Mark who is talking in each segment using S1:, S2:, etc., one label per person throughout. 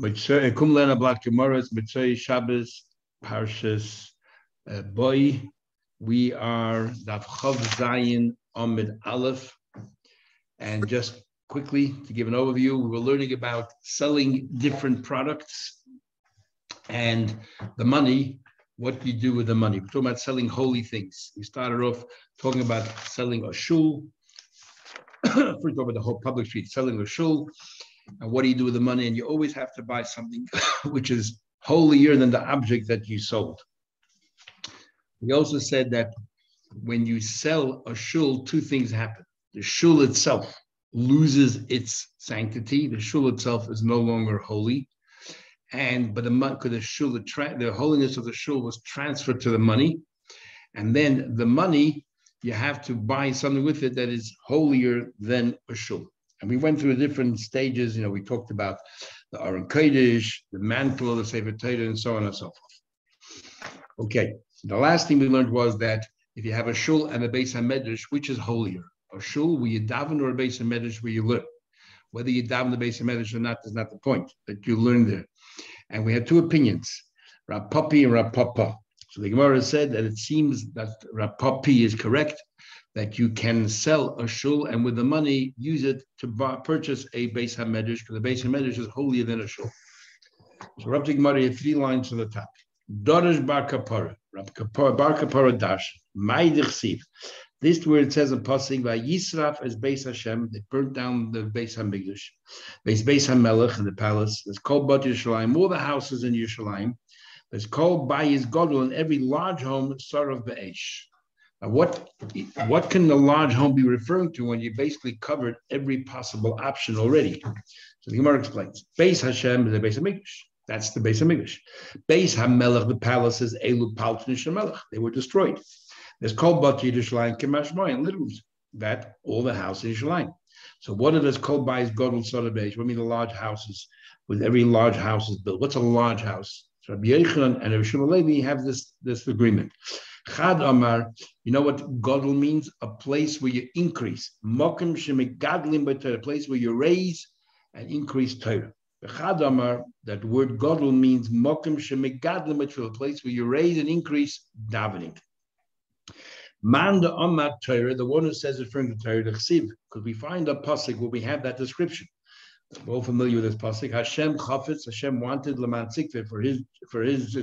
S1: Kum Lena Black Gemara's Mitzvah Shabbos Parshas Boy. We are Daf Chav Zayin Amid Aleph, and just quickly to give an overview, we were learning about selling different products and the money. What do you do with the money? We're talking about selling holy things. We started off talking about selling a shul. First, talk about the whole public street, selling a shul. And what do you do with the money? And you always have to buy something which is holier than the object that you sold. We also said that when you sell a shul, two things happen. The shul itself loses its sanctity. The shul itself is no longer holy. But the shul, the holiness of the shul was transferred to the money. And then the money, you have to buy something with it that is holier than a shul. And we went through the different stages. We talked about the Aron Kodesh, the mantle of the Sefer Torah, and so on and so forth. Okay, the last thing we learned was that if you have a shul and a Beis HaMedrash, which is holier? A shul where you daven or a Beis HaMedrash where you learn? Whether you daven the Beis HaMedrash or not is not the point, that you learn there. And we had two opinions, Rav Papi and Rav Papa. So the Gemara said that it seems that Rav Papi is correct, that you can sell a shul and with the money use it to purchase a Beis HaMedrash, because the Beis HaMedrash is holier than a shul. So Rav Gemara had 3 lines to the top. Dorish bar kapara, bar kapara dash, ma'idich siv. This word says in Pasuk, Yisraf as Beis Hashem, they burnt down the Beis HaMikdash, Beis HaMelech in the palace. There's called Bat Yerushalayim, all the houses in Yerushalayim. There's called Bayis Godel, and every large home Sarav Be'esh. Now, what can the large home be referring to when you basically covered every possible option already? So the Gemara explains: Beis Hashem is the Beis HaMikdash. That's the Beis HaMikdash. Beis HaMelech, the palaces, Elu Paltin Shemelech, they were destroyed. There's called Bat Yerushalayim Kemashmoyin, literally that all the houses in Yerushalayim. So what are those called Bayis Godel Sarav Be'esh? What do you mean the large houses? With every large house is built. What's a large house? So Rabbi Yochanan and Rabbi Shimon Levi have this agreement. Chad Amar, you know what Godel means? A place where you increase. Mokim shemegadlim b'Torah, a place where you raise and increase Torah. Chad Amar, that word Godel means Mokim shemegadlim b'Torah, a place where you raise and increase davening. Man the Amar Torah, the one who says referring to Torah, the Chsiv, because we find a pasuk where we have that description. We're all familiar with this pasuk. Hashem chafetz, Hashem wanted leman tzikveh for his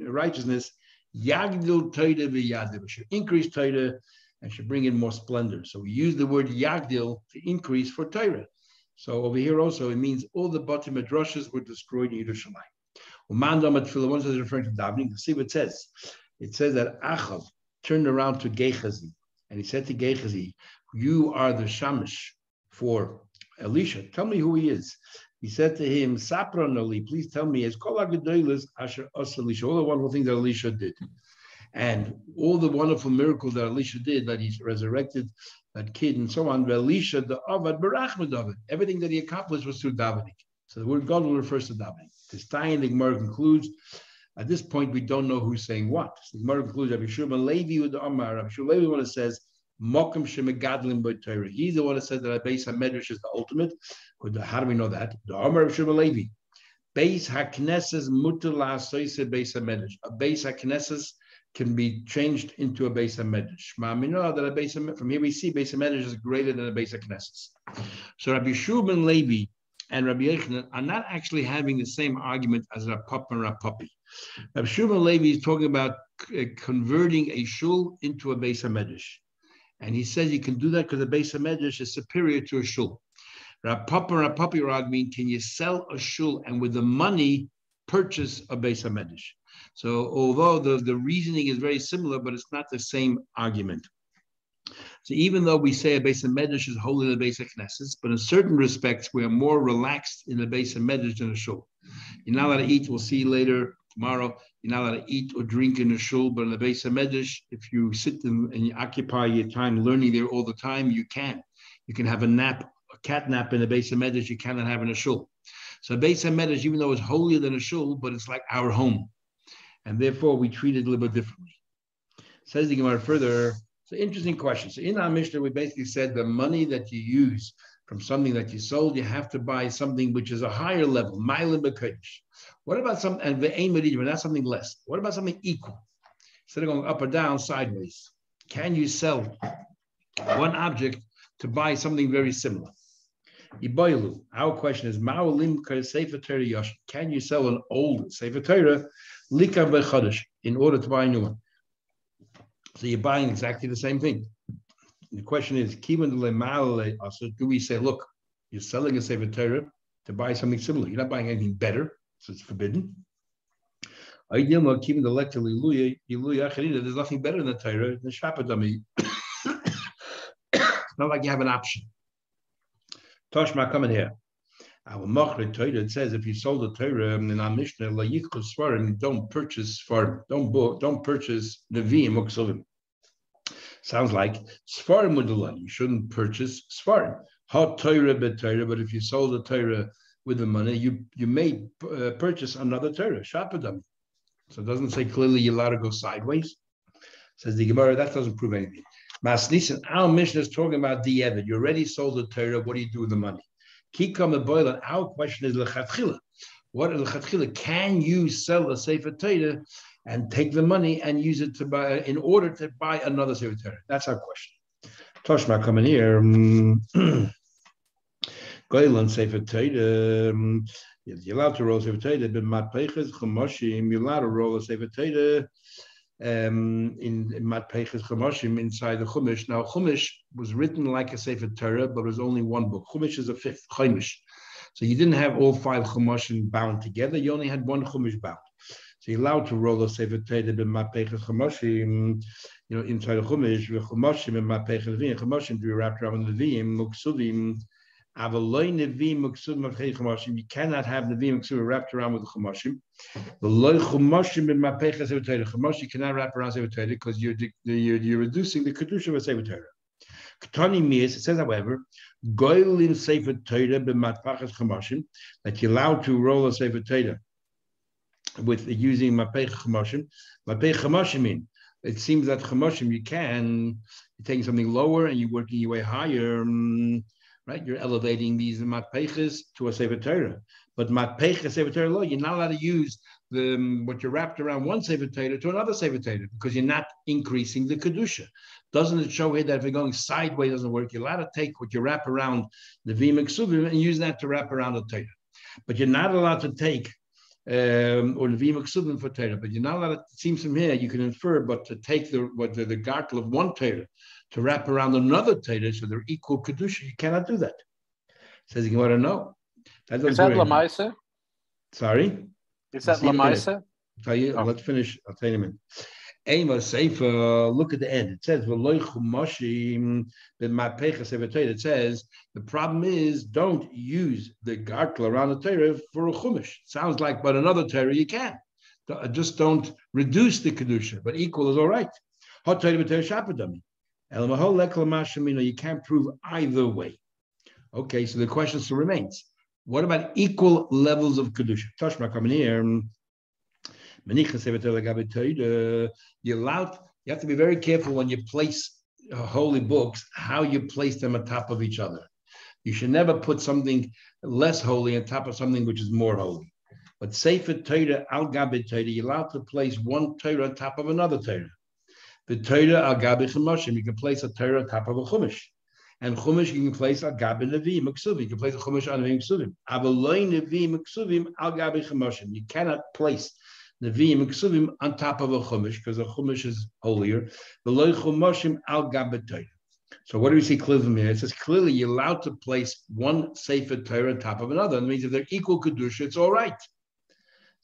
S1: righteousness. Yagdil Torah v'yadil, should increase Torah and should bring in more splendor. So we use the word Yagdil to increase for Torah. So over here also it means all the Bati Midrashas were destroyed in Yerushalayim. Umandam at Tefillah, one says referring to davening. See what it says. It says that Achav turned around to Gehazi and he said to Gehazi, "You are the shamish for Elisha. Tell me who he is." He said to him, "Sapran Ali, please tell me, as kol ha'gedolos asher as Elisha, all the wonderful things that Elisha did, and all the wonderful miracles that Elisha did, that he resurrected that kid and so on. Elisha the avad barach David. Everything that he accomplished was through davening." So the word God refers to davening. This time the Gemara concludes. At this point, we don't know who's saying what. So the Gemara concludes. Rabbi Shimon Levi with the Amar. Rabbi Shimon Levi, one that says, Mokum shemegadlim b'Torah. He's the one that said that a Beis HaMedrash is the ultimate. How do we know that? The Amar of Shimon Levi. Beis HaKnesses mutar la'asoiseh Beis HaMedrash. A Beis HaKnesses can be changed into a Beis HaMedrash. Ma'amino that a Beis HaMedrash. From here we see Beis HaMedrash is greater than a Beis HaKnesses. So Rabbi Shimon Levi and Rabbi Yochanan are not actually having the same argument as Rav Papa and Rav Papi. Rabbi Shimon Levi is talking about converting a shul into a Beis HaMedrash. And he says you can do that because the Beis HaMedrash is superior to a shul. Rav Papa and Rav Papi arguing, can you sell a shul and with the money purchase a Beis HaMedrash? So although the reasoning is very similar, but it's not the same argument. So even though we say a Beis HaMedrash is holy than the Beis HaKnesses, but in certain respects we are more relaxed in the Beis HaMedrash than a shul. You're not allowed to eat. We'll see later tomorrow. You're not allowed to eat or drink in a shul, but in the Beis HaMedrash, if you sit and you occupy your time learning there all the time, you can. You can have a nap, a cat nap in the Beis HaMedrash. You cannot have in a shul. So Beis HaMedrash, even though it's holier than a shul, but it's like our home, and therefore we treat it a little bit differently. Says the Gemara further. So interesting question. So in our Mishnah, we basically said the money that you use from something that you sold, you have to buy something which is a higher level. What about something, and not something less? What about something equal? Instead of going up or down, sideways. Can you sell one object to buy something very similar? Our question is, can you sell an old Sefer Torah in order to buy a new one? So you're buying exactly the same thing. The question is, do we say, look, you're selling a Sefer Torah to buy something similar? You're not buying anything better, so it's forbidden. There's nothing better than the Torah. It's not like you have an option. Toshma coming here. Our Machre Torah, it says if you sold a Torah in our Mishnah, don't purchase don't purchase Nevi'im or Ksuvim. Sounds like Sfarim Mudalan. You shouldn't purchase Sfarim. Hot Torah bet Torah, but if you sold a Torah with the money, you may purchase another Torah, Shapadam. So it doesn't say clearly you're allowed to go sideways. Says the Gemara, that doesn't prove anything. Masnisan, our Mishnah is talking about the Evid. You already sold the Torah. What do you do with the money? Kikam and Boilan, our question is Lechatchila. What is Lechatchila? Can you sell a Sefer Torah and take the money and use it to buy in order to buy another Sefer Torah? That's our question. Toshma coming here. Goylan Sefer Torah. You're allowed to roll a Sefer Torah, but Matpeches Chamoshim, you're allowed to roll a Sefer Torah in Matpeches Chamoshim inside the Chumash. Now, Chumash was written like a Sefer Torah, but it was only one book. Chumash is a fifth, Chumash. So you didn't have all 5 Chumoshim bound together. You only had one Chumash bound. So you're allowed to roll a Sefer Torah in Matpeches Chamoshim, inside the Chumash, with Chumoshim and Matpeches Nevi'im. Chumoshim to be wrapped around the Nevi'im, Muksuvim. You cannot have Nevi'im Muksuvim wrapped around with the Chumoshim. The loy Chumoshim in Matpeches Sefer Torah. Chumosh you cannot wrap around Sefer Torah because you're reducing the kedusha of a Sefer Torah. Ketani Mies, it says, however, Goylin Sefer Torah b'Matpeches Chumoshim, that you're allowed to roll a Sefer Torah with using Matpeches Chumoshim. Matpeches Chumoshim it seems that Chumoshim you're taking something lower and you're working your way higher. Right, you're elevating these matpeches to a Sefer Torah, but matpeches Sefer Torah law, you're not allowed to use what you wrapped around one Sefer Torah to another Sefer Torah because you're not increasing the kedusha. Doesn't it show here that if you're going sideways doesn't work? You're allowed to take what you wrap around the Nevi'im Ksuvim and use that to wrap around the Torah, but you're not allowed to take or Nevi'im Ksuvim for Torah. But you're not allowed. It seems from here you can infer, but to take the gartel of one Torah to wrap around another Torah, so they're equal kedusha. You cannot do that. Says you want to know.
S2: Is that Lamaisa?
S1: Sorry?
S2: Is that Lamaisa?
S1: Let's finish. I'll tell you in a minute. Ema Sefer, look at the end. It says, it says, the problem is don't use the gartel around the Torah for a chumash. Sounds like, but another Torah you can. Just don't reduce the kedusha, but equal is all right. Hot Torah b'Torah shapadami. You can't prove either way. Okay, so the question still remains. What about equal levels of kedusha? Toshma coming here. You're allowed. You have to be very careful when you place holy books, how you place them on top of each other. You should never put something less holy on top of something which is more holy. But Sefer Torah al gabe Torah, you're allowed to place one Torah on top of another Torah. The Torah al gabe Chumoshim, you can place a Torah on top of a Chumash. And Chumash, you can place al gabe Nevi'im Ksuvim. You can place a Chumash on Nevi'im Ksuvim. Avaloi Nevi'im Ksuvim al gabe Chumoshim. You cannot place Nevi'im Ksuvim on top of a Chumash because a Chumash is holier. V'loi Chumoshim al gabe Torah. So what do we see clearly from here? It says clearly you're allowed to place one Sefer Torah on top of another. It means if they're equal kedusha, it's all right.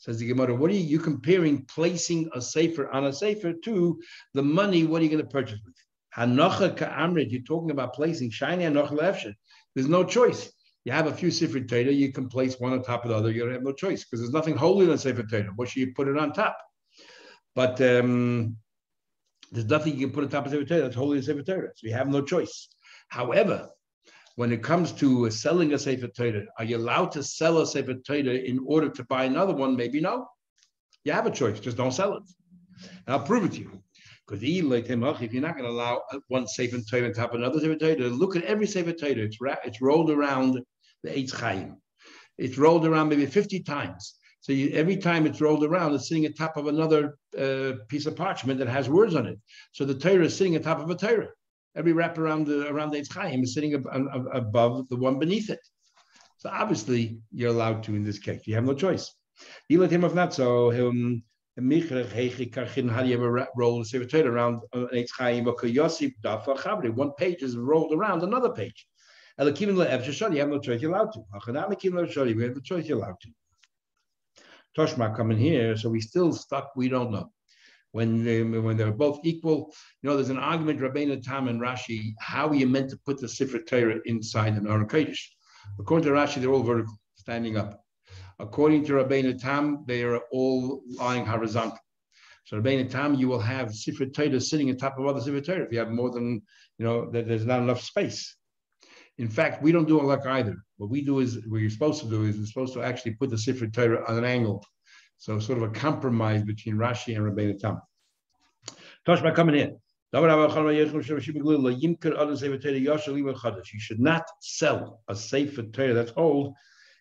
S1: Says the Gemara, what are you comparing placing a Sefer on a Sefer to the money? What are you going to purchase with? Hanocha ka'amrit, you're talking about placing shiny hanocha le'efshet. There's no choice. You have a few Sefer Torah, you can place one on top of the other. You don't have no choice because there's nothing holy than Sefer Torah. What should you put it on top? But there's nothing you can put on top of Sefer Torah that's holy than Sefer Torah. So you have no choice. However, when it comes to selling a Sefer Torah, are you allowed to sell a Sefer Torah in order to buy another one? Maybe no. You have a choice, just don't sell it. And I'll prove it to you. Because if you're not going to allow one Sefer Torah on top of another Sefer Torah, look at every Sefer Torah. It's rolled around the Eitz Chaim. It's rolled around maybe 50 times. So every time it's rolled around, it's sitting on top of another piece of parchment that has words on it. So the Torah is sitting on top of a Torah. Every wrap around the Eitz Chaim is sitting above the one beneath it. So obviously, you're allowed to in this case. You have no choice. If not, so how do you ever roll the Sefer Torah around Eitz Chaim? One page is rolled around another page. You have no choice. You're allowed to. We have the choice. You're allowed to. Toshma coming here, so we still stuck. We don't know when they're both equal. There's an argument, Rabbeinu Tam and Rashi, how are you meant to put the Sefer Torah inside an Aron Kodesh? According to Rashi, they're all vertical, standing up. According to Rabbeinu Tam, they are all lying horizontal. So Rabbeinu Tam, you will have Sefer Torah sitting on top of other Sefer Torah. If you have more than, there's not enough space. In fact, we don't do it like either. What we do is, what you're supposed to do is, we're supposed to actually put the Sefer Torah on an angle. So sort of a compromise between Rashi and Rabbeinu Tam. Toshma coming in. You should not sell a Sefer Torah that's old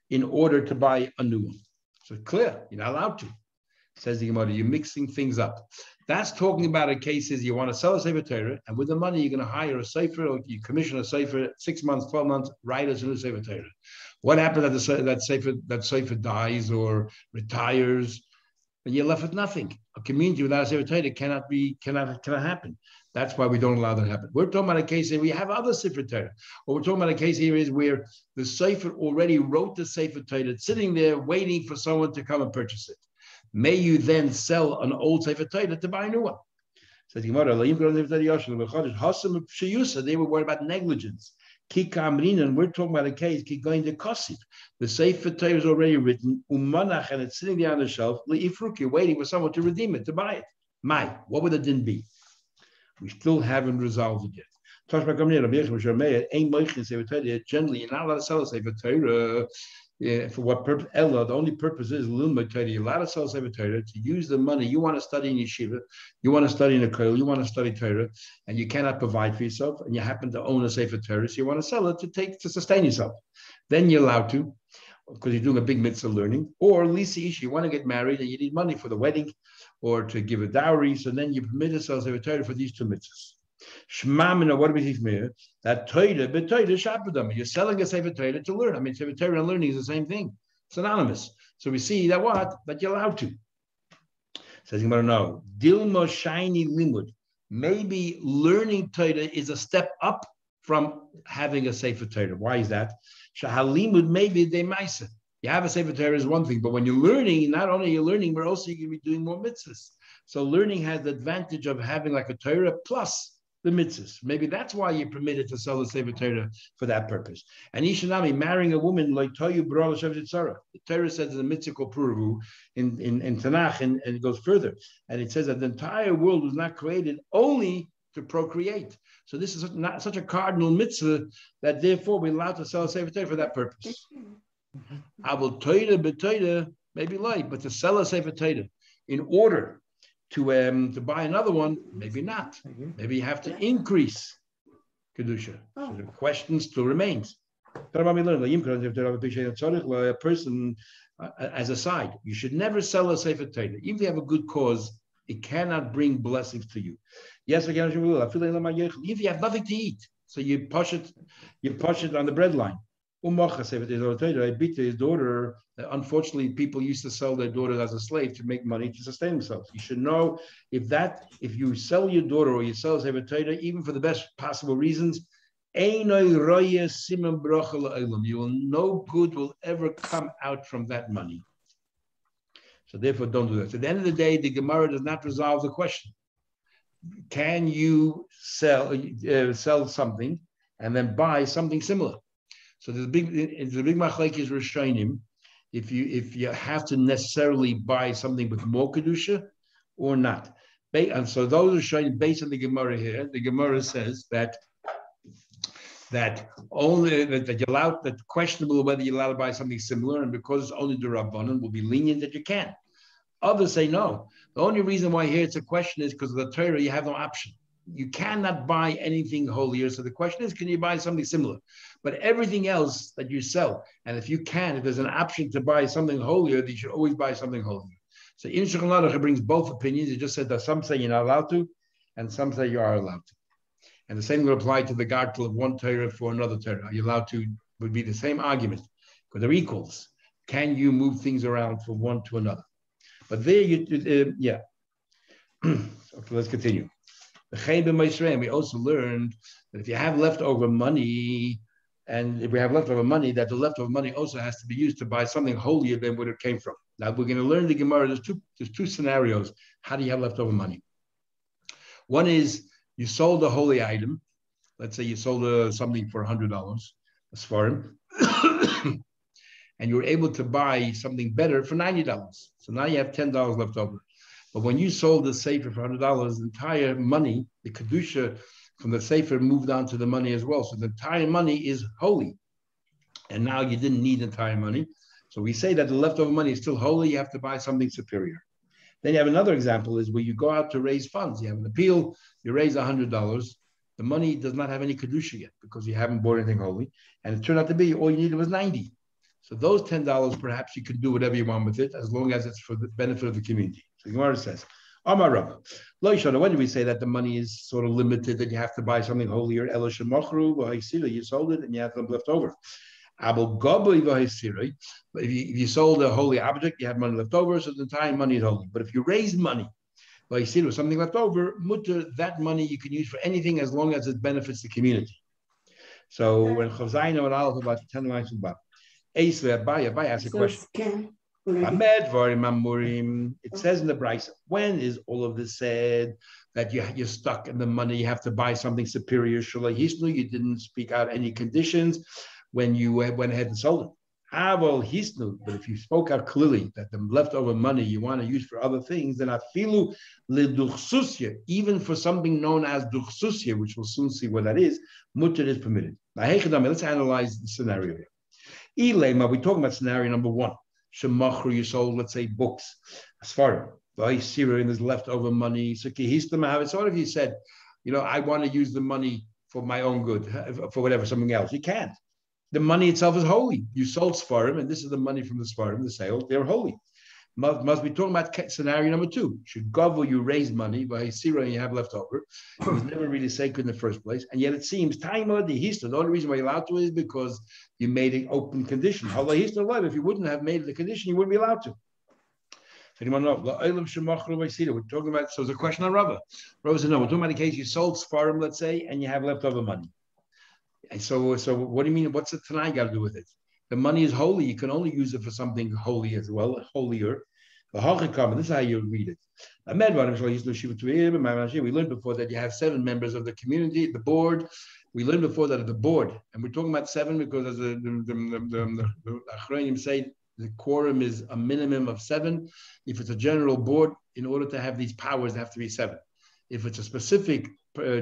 S1: in order to buy a new one. So clear, you're not allowed to. Says the Gemara, you're mixing things up. That's talking about a case is you want to sell a Sefer Torah, and with the money you're going to hire a Sefer, or you commission a Sefer, 6 months, 12 months, write as a new Sefer Torah. What happens if that Sefer dies or retires, and you're left with nothing? A community without a Sefer Torah cannot happen. That's why we don't allow that to happen. We're talking about a case here we have other Sefer Torah. What we're talking about a case here is where the Sefer already wrote the Sefer Torah, it's sitting there waiting for someone to come and purchase it. May you then sell an old Sefer Torah to buy a new one? Says Gemara, they were worried about negligence. And we're talking about a case, going to Kosif. The Sefer Torah is already written, umanach, and it's sitting there on the shelf, you're waiting for someone to redeem it, to buy it. What would the din be? We still haven't resolved it yet. Generally, you're not allowed to sell a Sefer Torah. For what purpose? Ella, the only purpose is you're allowed to sell Sefer Torah to use the money. You want to study in yeshiva, you want to study in a kollel, you want to study Torah, and you cannot provide for yourself, and you happen to own a Sefer Torah, so you want to sell it to sustain yourself. Then you're allowed to, because you're doing a big mitzvah learning. Or lisi ish, you want to get married and you need money for the wedding or to give a dowry, so then you permit to sell Sefer Torah for these two mitzvahs. Shmamina, what do we see from here? That Torah, but Torah shapadam. You're selling a Sefer Torah to learn. I mean, Sefer Torah and learning is the same thing. It's synonymous. So we see that that you're allowed to. Says Gemara, no. Dilma shiny limud. Maybe learning Torah is a step up from having a Sefer Torah. Why is that? Shahalimud maybe they maisa. You have a Sefer Torah is one thing, but when you're learning, not only you're learning, but also you're going to be doing more mitzvahs. So learning has the advantage of having like a Torah plus the mitzvahs. Maybe that's why you're permitted to sell the Sefer Torah for that purpose. And Ishanami, marrying a woman like Toyu B'Ra L'Shavit Tzara. The Torah says in the mitzvah called Puravu in Tanakh, and it goes further. And it says that the entire world was not created only to procreate. So this is not such a cardinal mitzvah that therefore we're allowed to sell a Sefer Torah for that purpose. I will Torah b'Torah, maybe light, but to sell a Sefer Torah in order to buy another one, maybe not. Maybe you have to increase kedusha. So the question still remains. A person, as a side, you should never sell a Sefer Torah. Even if you have a good cause, it cannot bring blessings to you. Yes, again, if you have nothing to eat, so you push it on the bread line. His daughter, unfortunately, people used to sell their daughters as a slave to make money to sustain themselves. You should know if you sell your daughter or you sell Sefer Torah, even for the best possible reasons, no good will ever come out from that money. So therefore, don't do that. So at the end of the day, the Gemara does not resolve the question. Can you sell something and then buy something similar? So there's a big machlekes rishonim if you have to necessarily buy something with more kedusha or not. And so those are showing based on the Gemara here. The Gemara says that only that you're allowed, that questionable whether you're allowed to buy something similar, and because it's only the Rabbanan will be lenient that you can. Others say no. The only reason why here it's a question is because of the Torah, you have no option. You cannot buy anything holier. So the question is, can you buy something similar? But everything else that you sell, and if you can, if there's an option to buy something holier, then you should always buy something holier. So in Shulchan Aruch brings both opinions. It just said that some say you're not allowed to, and some say you are allowed to. And the same will apply to the gartel of one Torah for another Torah. Are you allowed to? Would be the same argument because they're equals. Can you move things around from one to another? But there you, yeah. Okay, let's continue. We also learned that if you have leftover money, and if we have leftover money, that the leftover money also has to be used to buy something holier than where it came from. Now we're going to learn the Gemara. There's two scenarios. How do you have leftover money? One is you sold a holy item. Let's say you sold something for $100, a svarim, and you were able to buy something better for $90. So now you have $10 left over. But when you sold the sefer for $100, the entire money, the kedusha from the sefer moved on to the money as well. So the entire money is holy. And now you didn't need entire money. So we say that the leftover money is still holy. You have to buy something superior. Then you have another example is where you go out to raise funds. You have an appeal, you raise $100. The money does not have any kedusha yet because you haven't bought anything holy. And it turned out to be all you needed was $90. So those $10, perhaps you can do whatever you want with it as long as it's for the benefit of the community. So Gemara says, Amar Rav, Lo Yishana, when do we say that the money is sort of limited, that you have to buy something holier? Elo shemachru v'haisira, you sold it and you have them left over. Abel gaboi v'haisira, but if you sold a holy object, you have money left over, so the entire money is holy. But if you raise money, v'haisira, something left over, mutter, that money you can use for anything as long as it benefits the community. So when Chazayna and Aleph about 10 lines from Bab, Abai asks a question. It says in the Brisa, when is all of this said that you're stuck in the money, you have to buy something superior? You didn't speak out any conditions when you went ahead and sold it. But if you spoke out clearly that the leftover money you want to use for other things, then afilu leduchsusya, even for something known as duchsusya, which we'll soon see what that is, mutter is permitted. Now, let's analyze the scenario here. We're talking about scenario number one. Shemachru, you sold, let's say, books. Svarim. And there's leftover money. So what if you said, I want to use the money for my own good, for whatever, something else? You can't. The money itself is holy. You sold Svarim, and this is the money from the Svarim, the sale. They're holy. Must be talking about scenario number two. Should Gavu, you raise money, by Sira, and you have leftover. It was never really sacred in the first place. And yet it seems, the only reason why you're allowed to is because you made an open condition. If you wouldn't have made the condition, you wouldn't be allowed to. So anyone know? We're talking about, so it's a question on Rava. Rava said, no, we're talking about the case you sold Svarim, let's say, and you have leftover money. And so what do you mean? What's the Tanai got to do with it? The money is holy. You can only use it for something holy as well, holier. This is how you read it. We learned before that you have 7 members of the community, the board. We learned before that at the board, and we're talking about 7 because as the Achrayim say, the quorum is a minimum of 7. If it's a general board, in order to have these powers, they have to be 7. If it's a specific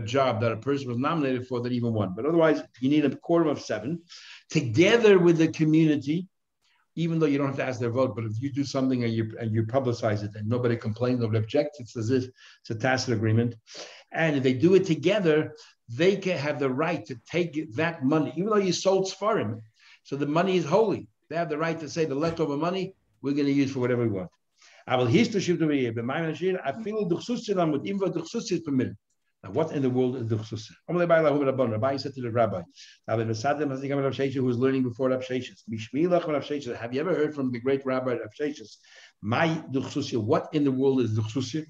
S1: job that a person was nominated for, then even 1. But otherwise, you need a quorum of 7 together with the community, even though you don't have to ask their vote. But if you do something and you publicize it and nobody complains, nobody objects, it's as if it's a tacit agreement. And if they do it together, they can have the right to take that money, even though you sold Sfarim. So the money is holy. They have the right to say the leftover money, we're going to use for whatever we want. I will history shift over here. But I feel the permitted. Now, what in the world is duchsus? Rabbi said to the rabbi, who was learning before Rav Sheshes, have you ever heard from the great rabbi Rav Sheshes? My duchsus, what in the world is duchsus? He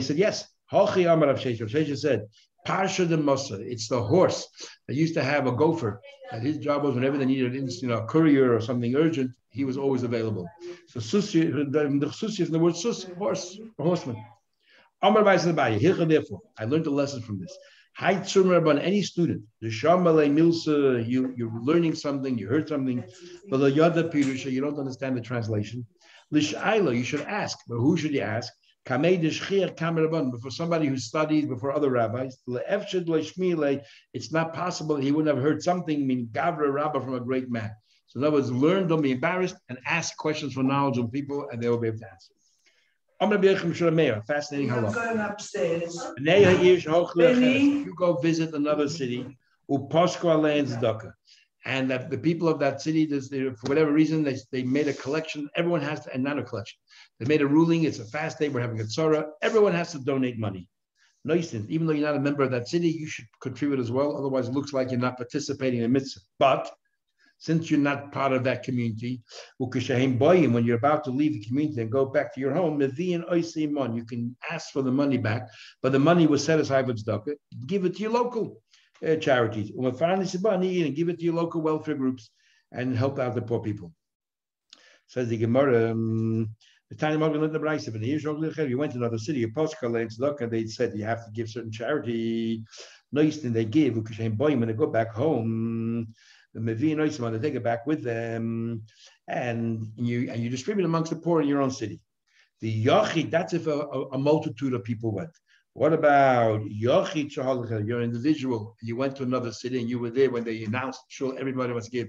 S1: said, yes. Rav Sheshes said, Parsha de Mosa, it's the horse that used to have a gopher. And his job was whenever they needed a courier or something urgent, he was always available. So the susi from the word sus, horse, or horseman. Therefore, I learned a lesson from this. Any student, you're learning something, you heard something, but you don't understand the translation. You should ask, but who should you ask? Before somebody who studied before other rabbis, it's not possible he wouldn't have heard something, meaning Gavra Rabbah from a great man. So in other words, learn, don't be embarrassed, and ask questions for knowledge of people, and they will be able to answer. Fascinating halakha. I'm going upstairs. If you go visit another city, and that the people of that city, for whatever reason, they made a collection. Everyone has to, and not a collection. They made a ruling. It's a fast day. We're having a tzara. Everyone has to donate money. No, even though you're not a member of that city, you should contribute as well. Otherwise, it looks like you're not participating in mitzvah. But since you're not part of that community, when you're about to leave the community and go back to your home, you can ask for the money back, but the money was set aside for tzedakah. Give it to your local charities. And give it to your local welfare groups and help out the poor people. Says the Gemara, the time of the Braisa, but you went to another city, a postcard and they said you have to give certain charity. Nice thing they give, when they go back home, the Mevi Nois want to take it back with them, and you distribute amongst the poor in your own city. The Yachid, that's if a multitude of people went. What about Yachid Shahal? You're an individual. You went to another city and you were there when they announced, sure, everybody must give,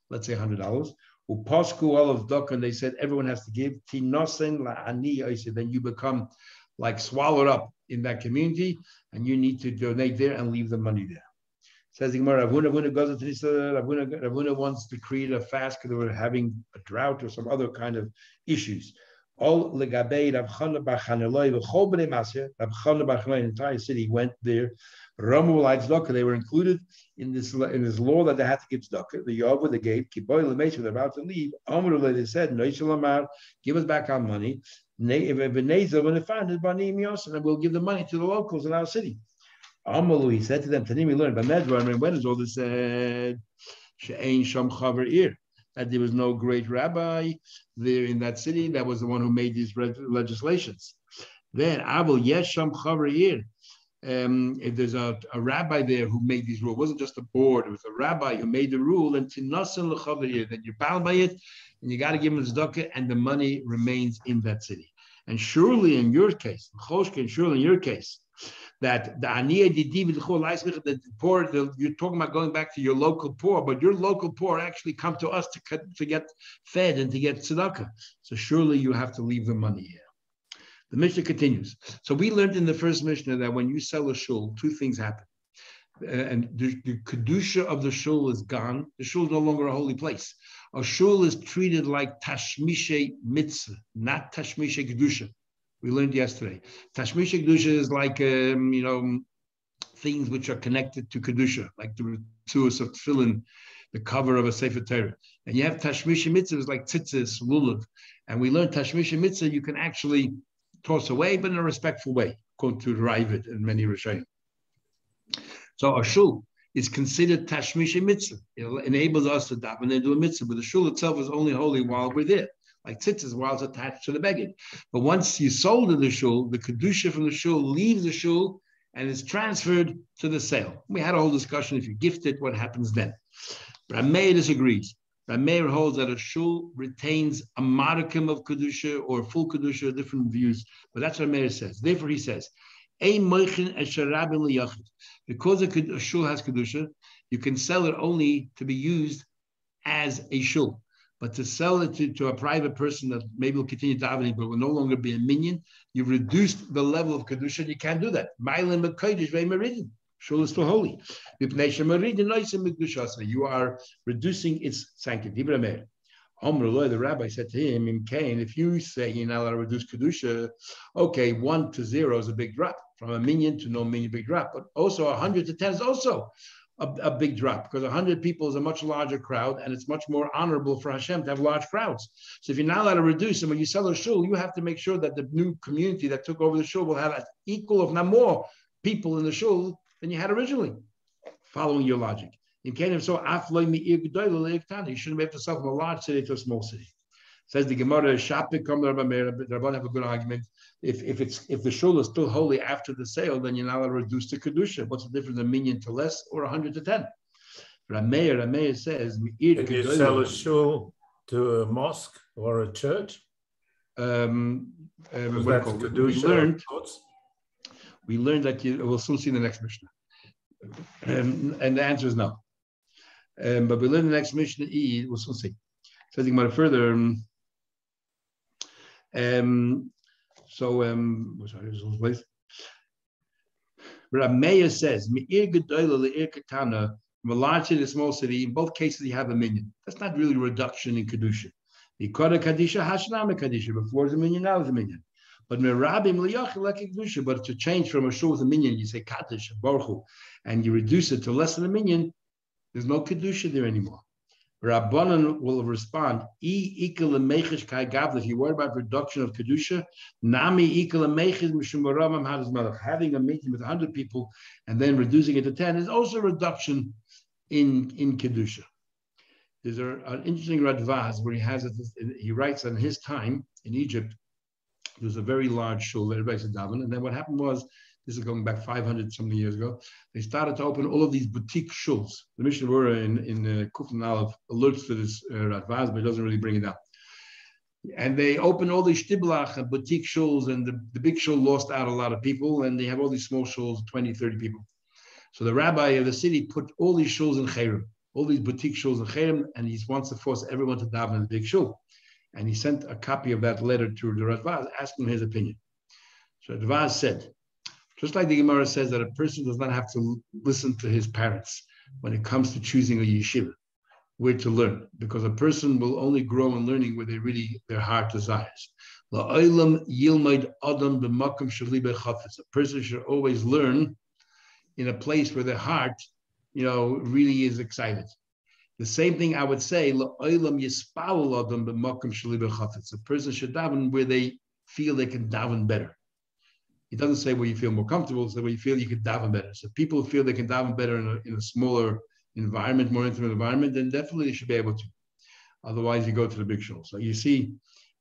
S1: let's say $100. Upasku all of Dok, and they said everyone has to give. Tinosen la ani, I said, then you become like swallowed up in that community, and you need to donate there and leave the money there. Says the Gemara, Ravuna wants to create a fast because they were having a drought or some other kind of issues. All legabei Rav Chana bar Chaneloi v'chol bnei Masya, Rav Chana bar Chaneloi, the entire city went there. Ramu l'ay tzedakah, they were included in this law that they had to give tzedakah. The Yavah they gave, kiboy l'meisha, they're about to leave. Amru they said, Noishel Amar, give us back our money. V'neizel when they found it, Bani Miyos, and we'll give the money to the locals in our city. Amalu, he said to them, Tanim, we learned by Medvar, and when is all this said? She'ein sham chaver ir, that there was no great rabbi there in that city that was the one who made these legislations. Then Abel yesh sham chaver ir. If there's a rabbi there who made these rules, it wasn't just a board, it was a rabbi who made the rule, and tinasan l'chaver ir, that you're bound by it, and you got to give him tzedakah, and the money remains in that city. And surely in your case, that the aniyah the poor, you're talking about going back to your local poor, but your local poor actually come to us to get fed and to get tzedakah. So surely you have to leave the money here. The Mishnah continues. So we learned in the first Mishnah that when you sell a shul, two things happen. And the kedusha of the shul is gone. The shul is no longer a holy place. A shul is treated like tashmishe mitzvah, not tashmishe kedusha. We learned yesterday. Tashmisha Kedusha is like, things which are connected to Kedusha, like the rituals of tefillin, the cover of a Sefer Torah. And you have Tashmisha Mitzvah, like tzitzis, lulav. And we learned Tashmisha Mitzvah, you can actually toss away, but in a respectful way, according to Ravid and many Rishonim. So a shul is considered Tashmisha Mitzvah. It enables us to daven and do a mitzvah, but the shul itself is only holy while we're there. Like tzitzis, while it's attached to the beged. But once you sold in the shul, the kedusha from the shul leaves the shul and is transferred to the sale. We had a whole discussion. If you gift it, what happens then? Rameir disagrees. Rameir holds that a shul retains a modicum of kedusha or full kedusha, different views. But that's what Rameir says. Therefore, he says, because a shul has kedusha, you can sell it only to be used as a shul. But to sell it to a private person that maybe will continue davening, but will no longer be a minion, you've reduced the level of kedusha. You can't do that. Shul is still holy. You are reducing its sanctity. The rabbi said to him, if you say you're not allowed to reduce kedusha, okay, 1 to 0 is a big drop. From a minion to no minion, big drop. But also 100 to 10 is also a big drop, because 100 people is a much larger crowd, and it's much more honorable for Hashem to have large crowds. So if you're not allowed to reduce, and when you sell a shul, you have to make sure that the new community that took over the shul will have an equal, if not more, people in the shul than you had originally, following your logic. You can't have so, you shouldn't be able to sell from a large city to a small city. Says the Gemara, Shapik come to Rabban have a good argument. If the shul is still holy after the sale, then you're not allowed to reduce the kedusha. What's the difference, a minion to less or 100 to 10? Rameir says,
S3: can you sell a shul to a mosque or a church?
S1: We learned that we'll soon see in the next Mishnah. And the answer is no. But we learn the next Mishnah, we'll soon see. Says the Gemara further, So, sorry, this was place. Rabbi Meir says, Me'ir Gedola le'ir Katana, from a large city to a small city, in both cases you have a minyan. That's not really a reduction in Kedusha. The Koda Kadisha, Hashanama Kadisha, before it's a minyan, now it's a minyan. But Merabim Liyachil like Kedusha, but to change from a shul with a minyan, you say Kaddish, Baruch Hu, and you reduce it to less than a minyan, there's no Kedusha there anymore. Rabbanan will respond, if you worry about reduction of Kedusha, having a meeting with 100 people and then reducing it to 10 is also a reduction in Kedusha. There's an interesting Radvaz where he writes that in his time in Egypt, there was a very large shul, everybody said daven, and then what happened was, this is going back 500 something years ago, they started to open all of these boutique shuls. The Mishnah Berurah in Kufan Aleph alerts to this Radvaz, but it doesn't really bring it up. And they opened all these shtiblach and boutique shuls, and the big shul lost out a lot of people, and they have all these small shuls, 20, 30 people. So the rabbi of the city put all these shuls in Cherem, all these boutique shuls in Cherem, and he wants to force everyone to daven in the big shul. And he sent a copy of that letter to the Radvaz, asking his opinion. So Radvaz said, just like the Gemara says that a person does not have to listen to his parents when it comes to choosing a yeshiva, where to learn, because a person will only grow in learning where their heart desires. A person should always learn in a place where their heart, really is excited. The same thing I would say, a person should daven where they feel they can daven better. It doesn't say where you feel more comfortable, it's where you feel you can daven better. So people feel they can daven better in a smaller environment, more intimate environment, then definitely they should be able to. Otherwise, you go to the big shul. So you see,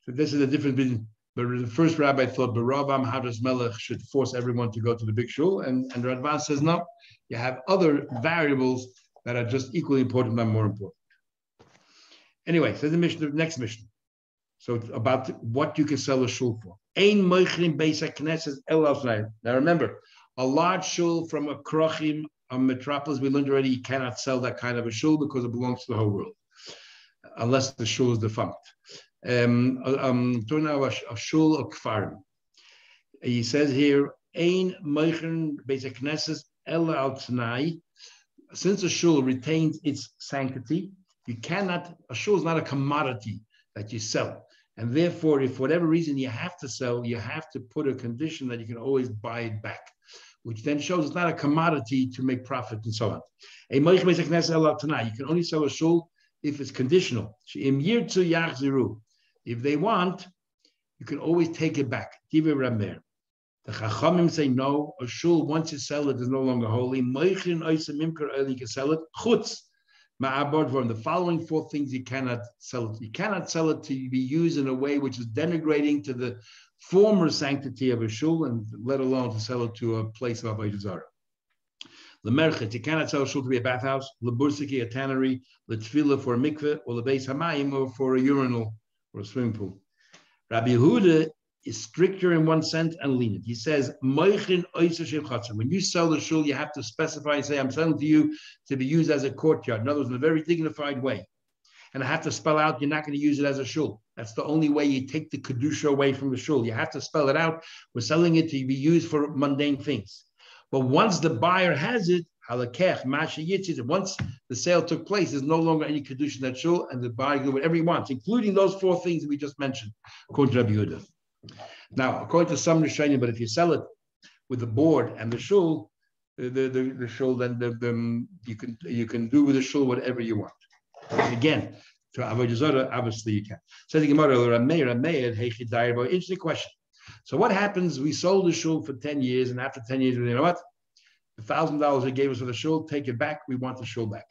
S1: so this is a different vision. But the first rabbi thought Baravam Hadras Melech should force everyone to go to the big shul, and Radvan says no. You have other variables that are just equally important, not more important. Anyway, so the next mission. So it's about what you can sell a shul for. Now remember, a large shul from a krochim, a metropolis, we learned already you cannot sell that kind of a shul because it belongs to the whole world, unless the shul is defunct. Talking now a shul of kfarim. He says here, Ein moichin beis knesses ela al t'nai. Since a shul retains its sanctity, a shul is not a commodity that you sell. And therefore, if for whatever reason you have to sell, you have to put a condition that you can always buy it back, which then shows it's not a commodity to make profit and so on. You can only sell a shul if it's conditional. If they want, you can always take it back. The Chachamim say no, a shul, once you sell it, is no longer holy. You can sell it. The following four things you cannot sell it. You cannot sell it to be used in a way which is denigrating to the former sanctity of a shul, and let alone to sell it to a place of avodah zarah. Lemerchet, you cannot sell a shul to be a bathhouse. Lebursiki, a tannery. Letfila, for a mikveh, or lebeis hamayim, or for a urinal or a swimming pool. Rabbi Yehuda is stricter in one sense and lenient. He says, when you sell the shul, you have to specify and say, I'm selling to you to be used as a courtyard. In other words, in a very dignified way. And I have to spell out, you're not going to use it as a shul. That's the only way you take the kedusha away from the shul. You have to spell it out. We're selling it to be used for mundane things. But once the buyer has it, once the sale took place, there's no longer any kedusha in that shul, and the buyer can do whatever he wants, including those four things that we just mentioned, according to Rabbi Yehuda. Now, according to some Rishonim, but if you sell it with the board and the shul, the shul, then you can do with the shul whatever you want. And again, to avodah zarah, obviously you can. So the Gemara, interesting question. So what happens? We sold the shul for 10 years, and after 10 years, you know what? The $1,000 they gave us for the shul, take it back. We want the shul back.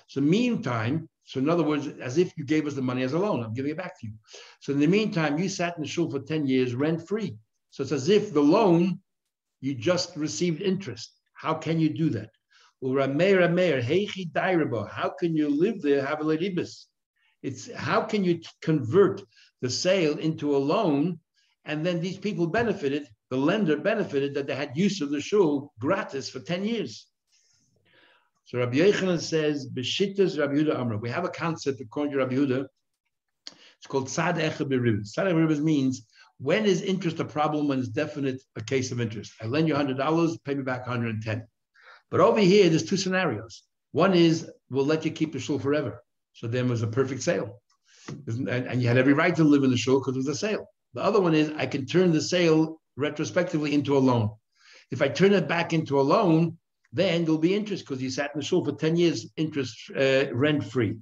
S1: So meantime. So in other words, as if you gave us the money as a loan, I'm giving it back to you. So in the meantime, you sat in the shul for 10 years rent-free. So it's as if the loan, you just received interest. How can you do that? How can you live there, have a leribus? It's how can you convert the sale into a loan, and then these people benefited, the lender benefited that they had use of the shul gratis for 10 years. So Rabbi Yochanan says, "B'shittas Rabbi Yehuda Amra." We have a concept according to Rabbi Yehuda It's called tzad echad b'ribos. Tzad echad b'ribos means when is interest a problem when it's definite a case of interest. I lend you $100, pay me back 110. But over here, there's two scenarios. One is we'll let you keep the shul forever. So then it was a perfect sale. And you had every right to live in the shul because it was a sale. The other one is I can turn the sale retrospectively into a loan. If I turn it back into a loan, then there'll be interest because you sat in the shul for 10 years, interest rent-free.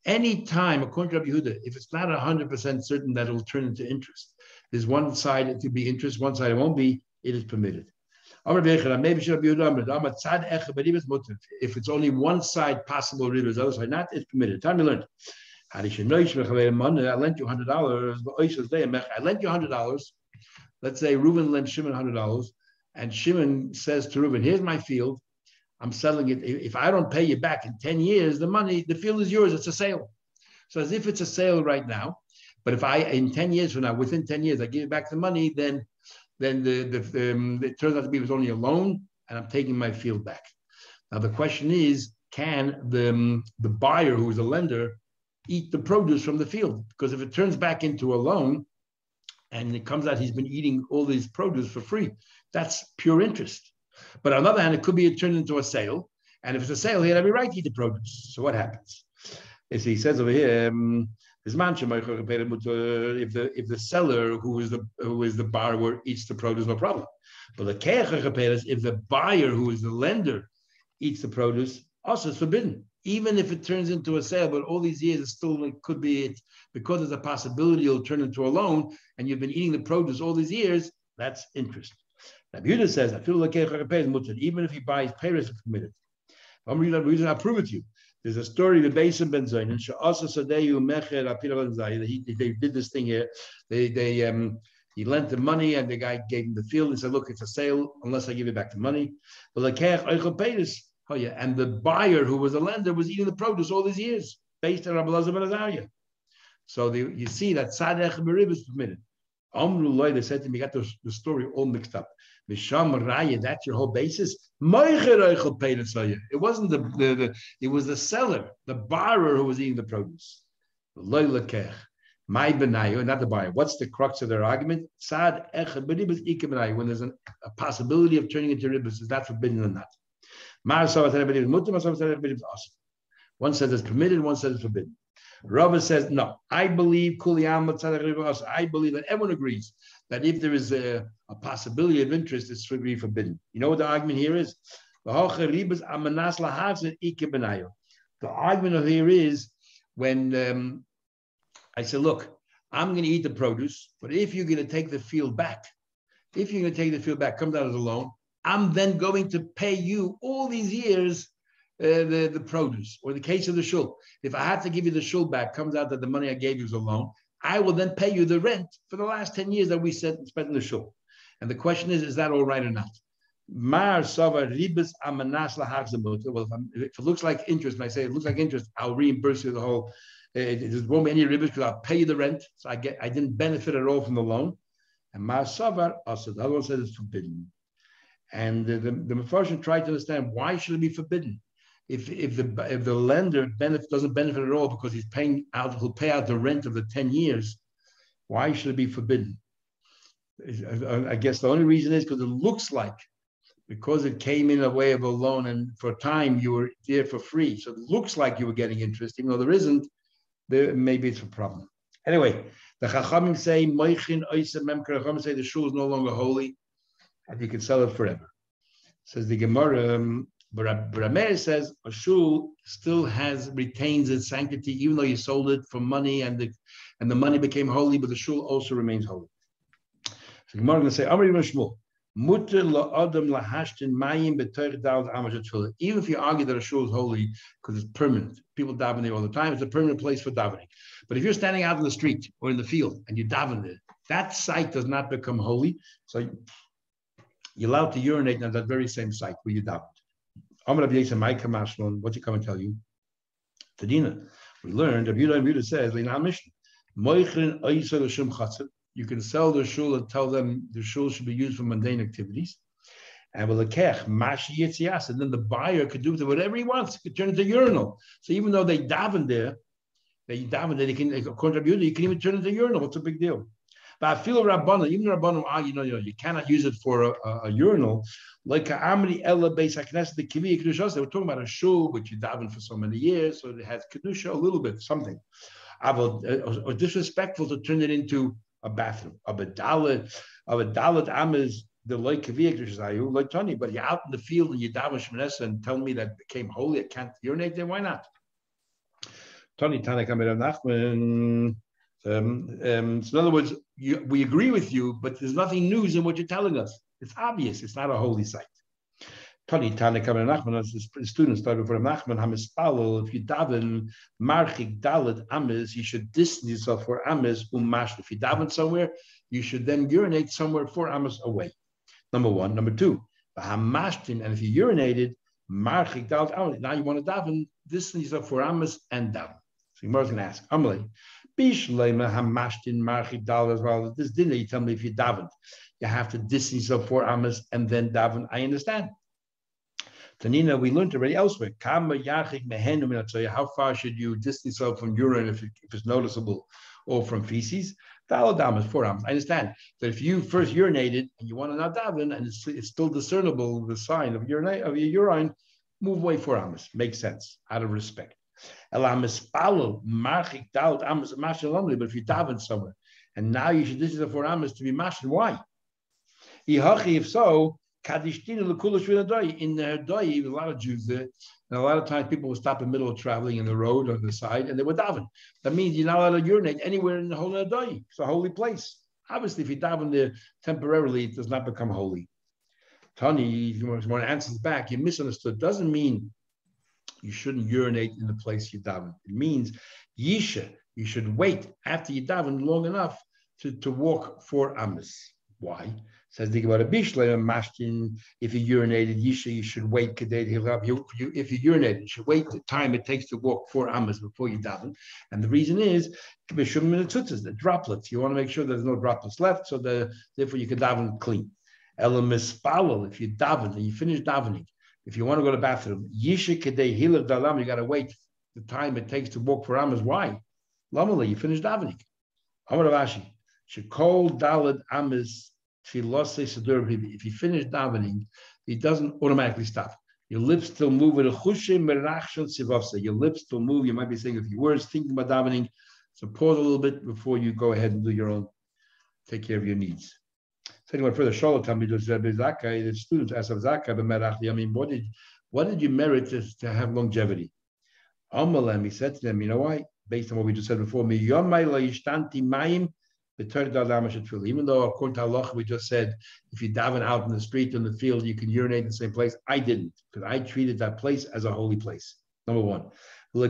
S1: Any time, according to Rabbi Yehuda, if it's not 100% certain that it'll turn into interest, there's one side it will be interest, one side it won't be, it is permitted. If it's only one side possible ribas, the other side not, it's permitted. Time to learn. I lent you $100. I lent you $100. Let's say Reuben lent Shimon $100, and Shimon says to Reuben, "Here's my field. I'm selling it. If I don't pay you back in 10 years, the field is yours. It's a sale." So as if it's a sale right now, but if in 10 years from now, within 10 years, I give you back the money, then it turns out to be it was only a loan, and I'm taking my field back. Now the question is, can the buyer, who is a lender, eat the produce from the field? Because if it turns back into a loan, and it comes out he's been eating all these produce for free, that's pure interest. But on the other hand, it could be turned into a sale, and if it's a sale, he had every right to eat the produce. So what happens? As he says over here, if the seller who is the borrower eats the produce, no problem. But the if the buyer who is the lender eats the produce, also it's forbidden. Even if it turns into a sale, but all these years it still could be it because there's a possibility it'll turn into a loan, and you've been eating the produce all these years. That's interest. Now, Yehuda says, I feel like even if he buys Paris, it's permitted. I'll prove it to you. There's a story of Beisim Ben Zayin, they did this thing here. He lent the money, and the guy gave him the field and said, "Look, it's a sale unless I give you back the money." And the buyer, who was a lender, was eating the produce all these years, based on Rabbi Elazar ben Azariah. So you see that tzad echad b'ribos is permitted. They said to me, got the story all mixed up. That's your whole basis. It wasn't it was the seller, the borrower, who was eating the produce. My benayu, not the buyer. What's the crux of their argument? When there's a possibility of turning into ribos, is that forbidden or not? One says it's permitted, one says it's forbidden. Rava says, no, I believe that everyone agrees that if there is a possibility of interest, it's should be forbidden. You know what the argument here is? The argument of here is when I say, look, I'm going to eat the produce, but if you're going to take the field back, comes out as a loan, I'm then going to pay you all these years the produce. Or the case of the shul, if I have to give you the shul back, comes out that the money I gave you is a loan, I will then pay you the rent for the last 10 years that we spent in the shul. And the question is that all right or not? Well, if it looks like interest, and I say it looks like interest, I'll reimburse you the whole. There won't be any ribos because I'll pay you the rent. So I didn't benefit at all from the loan. And Mar Savar also, the other one says it's forbidden. And the Mefarshim tried to understand why should it be forbidden? If the lender doesn't benefit at all because he'll pay out the rent of the 10 years, why should it be forbidden? I guess the only reason is because it looks like, because it came in a way of a loan and for a time you were there for free. So it looks like you were getting interest, even though there isn't, maybe it's a problem. Anyway, the Chachamim say, the shul is no longer holy and you can sell it forever. Says the Gemara, Barameir says a shul still retains its sanctity, even though you sold it for money and the money became holy, but the shul also remains holy. So the Gemara is going to say, Amar Ibn Shmuel, even if you argue that a shul is holy because it's permanent, people daven there all the time, it's a permanent place for davening. But if you're standing out in the street or in the field and you daven there, that site does not become holy. So you're allowed to urinate on that very same site where you davened. What you come and tell you? Tadina, we learned, Rabbi says, you can sell the shul and tell them the shul should be used for mundane activities. And then the buyer could do with it whatever he wants. He could turn it into a urinal. So even though they daven there, that you daven, that you can, according to you can even turn it into a urinal. What's a big deal? But I feel Rabbana, even Rabbana, you cannot use it for a urinal. Like Amri Ella Beis HaKnesset, the Kiviyah Kedushas, they were talking about a shul, which you daven for so many years, so it has Kedusha a little bit, something. Or disrespectful to turn it into a bathroom. Of a Dalit Amaz, the like Kiviyah Kedushas, like Tony, but you're out in the field and you daven Shmonesa and tell me that it became holy, I can't urinate there, why not? Tony Tanek Amir Nachman. So in other words, we agree with you, but there's nothing news in what you're telling us. It's obvious. It's not a holy site. Tani Tani Kamer Nachman, as the students started for Nachman, Hamispalo, if you daven Marchik Dalet Ames, you should distance yourself for Ames Umash. If you daven somewhere, you should then urinate somewhere 4 Ames away. Number one. Number two, Hamashtin, and if you urinated, Marchik Dalet Ames, now you want to daven, distance yourself 4 Ames and daven. So Gemara's going to ask, Amalei. This dinner, you tell me if you daven, you have to distance yourself 4 amas and then daven. I understand. Tanina, we learned already elsewhere. How far should you distance yourself from urine if it's noticeable, or from feces? 4 amas. I understand. So if you first urinated and you want to now daven, and it's still discernible the sign of your urine, move away 4 amas. Makes sense out of respect. But if you daven somewhere, and now you should distance the 4 amas to be mashed, why? If so, in the doi, a lot of Jews there, and a lot of times people will stop in the middle of traveling in the road on the side, and they would daven. That means you're not allowed to urinate anywhere in the whole doi. It's a holy place. Obviously, if you daven there temporarily, it does not become holy. Tony, if you want to answer back, you misunderstood. Doesn't mean you shouldn't urinate in the place you daven. It means yisha. You should wait after you daven long enough to walk 4 amas. Why? Says think about a bishlei mashtin. If you urinated yisha, you should wait. If you urinated, you should wait the time it takes to walk 4 amas before you daven. And the reason is the droplets. You want to make sure there's no droplets left, so therefore you can daven clean. Elam mispalel. If you daven and you finish davening. If you want to go to the bathroom, Yisha Kedei Hilav Dalam, you got to wait the time it takes to walk 4 amas. Why? Lamala, you finish davening. Amar Ravashi, Shekol Dalad Amas Tfilosei Sadur. If you finish davening, it doesn't automatically stop. Your lips still move with a Chushe Merachshon Sivavsa. Your lips still move. You might be saying a few words, thinking about davening. So pause a little bit before you go ahead and do your own, take care of your needs. Saying further, the students asked of Zakkai, I mean, what did you merit to have longevity? He said to them, you know why? Based on what we just said before, even though according to Allah, we just said, if you daven out in the street, in the field, you can urinate in the same place. I didn't, because I treated that place as a holy place. Number one. I never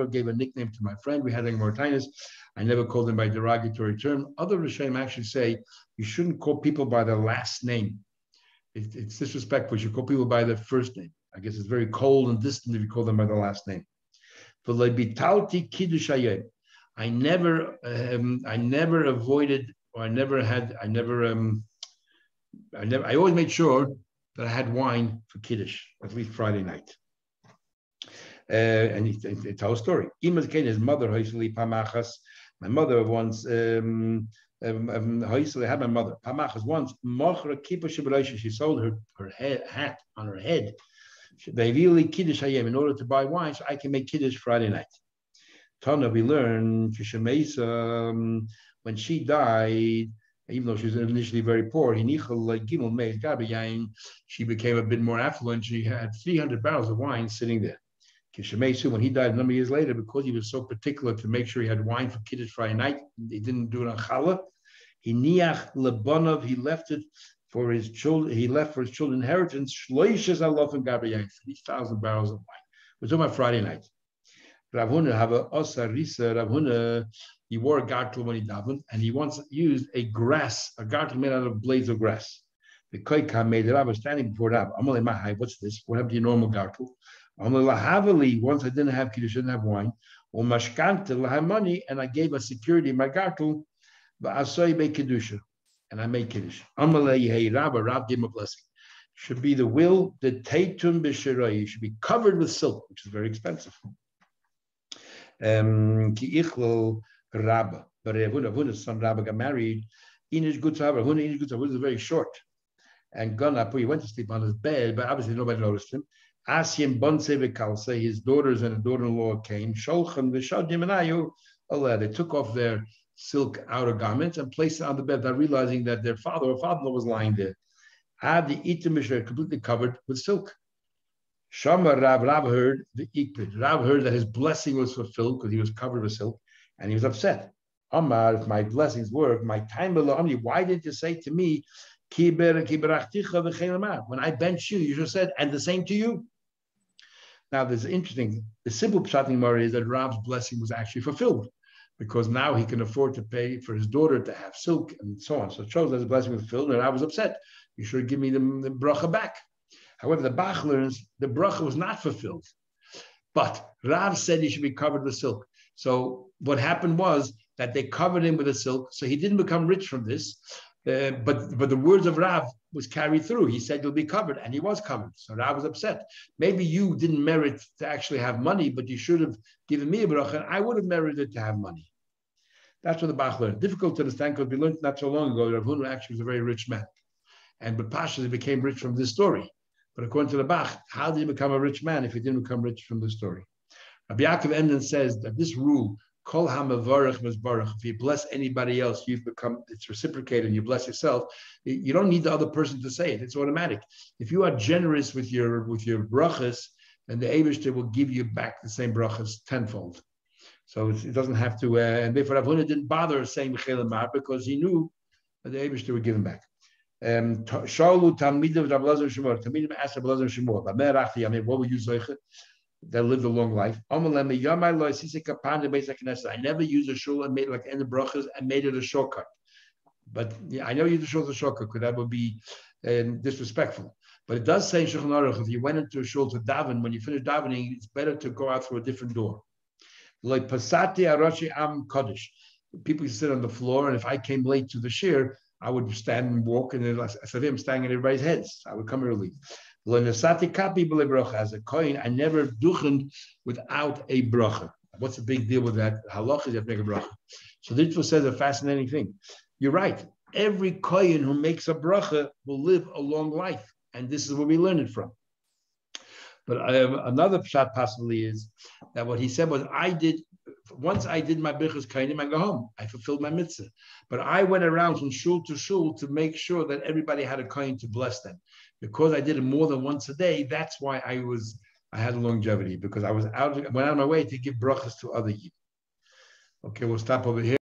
S1: gave a nickname to my friend. We had a Martinus. I never called him by derogatory term. Other Rishonim actually say you shouldn't call people by their last name. It's disrespectful. You should call people by their first name. I guess it's very cold and distant if you call them by their last name. I never avoided, or I always made sure that I had wine for Kiddush, at least Friday night. And he tells a story. His mother, my mother once, I had my mother, Pamachas once, she sold her hat on her head. In order to buy wine, so I can make Kiddush Friday night. Tana, we learn, when she died, even though she was initially very poor, she became a bit more affluent. She had 300 barrels of wine sitting there. When he died a number of years later, because he was so particular to make sure he had wine for Kiddush Friday night, he didn't do it on Challah. He left it for his children. He left for his children inheritance 3,000 barrels of wine. We're talking about Friday night. Rav Huna, he wore a gartel when he davened, and he once used a gartel made out of blades of grass. The koika made it. I was standing before Rav. What's this? What happened to your normal gartel? Once I didn't have Kiddush, didn't have wine, or mashkanta, I had money, and I gave a security in my gartel, but I saw you make Kiddush, and I made Kiddush. Rav gave him a blessing. Should be the will, the teitum b'shirai, should be covered with silk, which is very expensive. Ki ichlo Rabba, but Huna's son Rabba got married. Inish Gutzava, Inish Gutzava was very short. And he went to sleep on his bed, but obviously nobody noticed him. Asim Bonse Vikalsa, his daughters and a daughter-in-law came. Sholchan Vishadim and Ayu, they took off their silk outer garments and placed it on the bed, not realizing that their father or father-in-law was lying there. Ad the Itimish completely covered with silk. Shama Rav heard the Ikpid. Rav heard that his blessing was fulfilled because he was covered with silk, and he was upset. Amar, if my blessings were, my time below me, why didn't you say to me, when I bench you, you should have said, and the same to you. Now, there's interesting, the simple pshat in Mari is that Rav's blessing was actually fulfilled because now he can afford to pay for his daughter to have silk and so on. So it shows that his blessing was fulfilled, and Rav was upset. You should give me the bracha back. However, the Bach learns the bracha was not fulfilled, but Rav said he should be covered with silk. So what happened was that they covered him with the silk, so he didn't become rich from this. But the words of Rav was carried through. He said you'll be covered, and he was covered. So Rav was upset. Maybe you didn't merit to actually have money, but you should have given me a bracha, and I would have merited to have money. That's what the Bach learned. Difficult to understand because we learned not so long ago that Rav Huna actually was a very rich man. And but Pasha became rich from this story. But according to the Bach, how did he become a rich man if he didn't become rich from this story? Rabbi Yaakov Emden says that this rule, Kol ha'mavarech mizbarach, if you bless anybody else, it's reciprocated and you bless yourself. You don't need the other person to say it. It's automatic. If you are generous with your brachas, then the Eibishter will give you back the same brachas tenfold. So it doesn't have to, and therefore Rav Huna didn't bother saying Megilah Daf because he knew that the Eibishter would give him back. Shaulu Talmidim Rav Elazar Shemor. Talmidim asked Rav Elazar Shemor, what would you say? That lived a long life. I never used a shul and made like end of brachas and made it a shortcut. But yeah, I know you use a shul as a shortcut because that would be disrespectful. But it does say in Shulchan Aruch, if you went into a shul to daven, when you finish davening, it's better to go out through a different door. Like Pasati Arashi Am Kodesh. People used to sit on the floor, and if I came late to the shir, I would stand and walk, and then I'm standing on everybody's heads. I would come early. As a coin, I never duchened without a bracha. What's the big deal with that? Halach is you have to make a bracha. So this says a fascinating thing. You're right. Every kohen who makes a bracha will live a long life, and this is where we learn it from. But another pshat possibly is that what he said was, once I did my birchas kainim, I go home. I fulfilled my mitzvah. But I went around from shul to shul to make sure that everybody had a kain to bless them. Because I did it more than once a day, that's why I had longevity, because I went out of my way to give brachas to other yidden. Okay, we'll stop over here.